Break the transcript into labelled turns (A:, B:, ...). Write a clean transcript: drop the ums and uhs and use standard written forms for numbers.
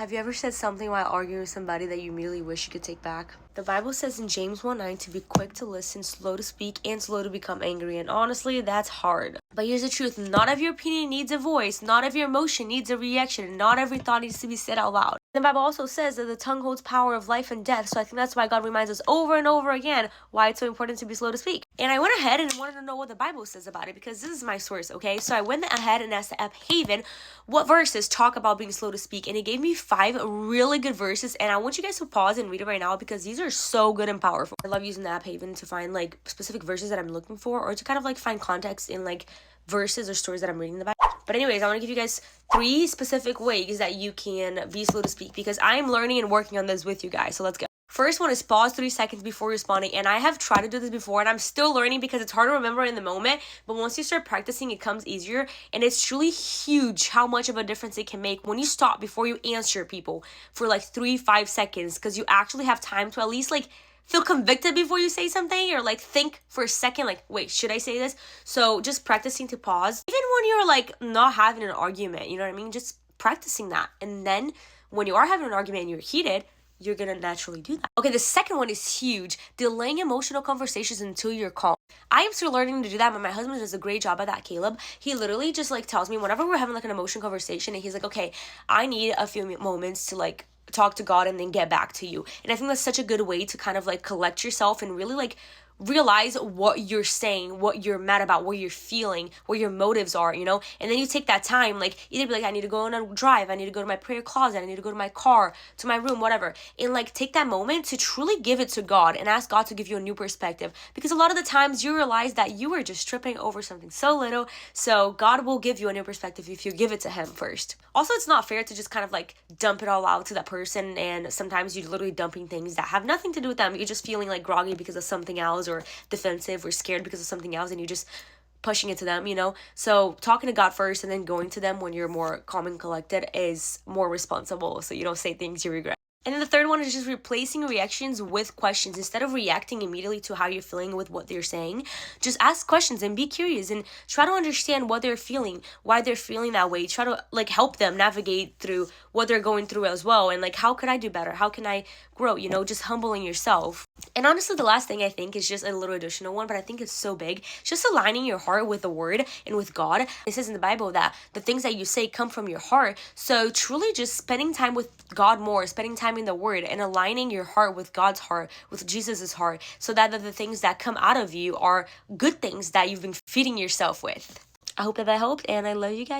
A: Have you ever said something while arguing with somebody that you immediately wish you could take back? The Bible says in James 1:9 to be quick to listen, slow to speak, and slow to become angry. And honestly, that's hard. But here's the truth. Not every opinion needs a voice. Not every emotion needs a reaction. And not every thought needs to be said out loud. The Bible also says that the tongue holds power of life and death. So I think that's why God reminds us over and over again why it's so important to be slow to speak. And I went ahead and wanted to know what the Bible says about it because this is my source, okay? So I went ahead and asked the App Haven what verses talk about being slow to speak. And it gave me 5 really good verses. And I want you guys to pause and read it right now because these are so good and powerful. I love using the App Haven to find like specific verses that I'm looking for or to kind of like find context in like verses or stories that I'm reading in the Bible. But anyways, I want to give you guys 3 specific ways that you can be slow to speak because I'm learning and working on this with you guys. So let's go. First one is pause 3 seconds before responding. And I have tried to do this before and I'm still learning because it's hard to remember in the moment. But once you start practicing, it comes easier. And it's truly huge how much of a difference it can make when you stop before you answer people for like 3-5 seconds. Because you actually have time to at least like feel convicted before you say something or like think for a second like, wait, should I say this? So just practicing to pause. Even when you're like not having an argument, you know what I mean? Just practicing that. And then when you are having an argument and you're heated, you're gonna naturally do that. Okay, the second one is huge. Delaying emotional conversations until you're calm. I am still learning to do that, but my husband does a great job at that, Caleb. He literally just like tells me whenever we're having like an emotional conversation and he's like, okay, I need a few moments to like talk to God and then get back to you. And I think that's such a good way to kind of like collect yourself and really like realize what you're saying, what you're mad about, what you're feeling, what your motives are, you know? And then you take that time, like either be like, I need to go on a drive, I need to go to my prayer closet, I need to go to my car, to my room, whatever. And like take that moment to truly give it to God and ask God to give you a new perspective. Because a lot of the times you realize that you were just tripping over something so little. So God will give you a new perspective if you give it to him first. Also, it's not fair to just kind of like dump it all out to that person. And sometimes you're literally dumping things that have nothing to do with them. You're just feeling like groggy because of something else or defensive or scared because of something else and you're just pushing it to them, you know? So talking to God first and then going to them when you're more calm and collected is more responsible so you don't say things you regret. And then the third one is just replacing reactions with questions. Instead of reacting immediately to how you're feeling with what they're saying, just ask questions and be curious and try to understand what they're feeling, why they're feeling that way. Try to like help them navigate through what they're going through as well. And like, how could I do better? How can I grow? You know, just humbling yourself. And honestly, the last thing I think is just a little additional one, but I think it's so big. It's just aligning your heart with the word and with God. It says in the Bible that the things that you say come from your heart. So truly just spending time with God more, spending time in the word and aligning your heart with God's heart, with Jesus's heart, so that the things that come out of you are good things that you've been feeding yourself with. I hope that helped and I love you guys.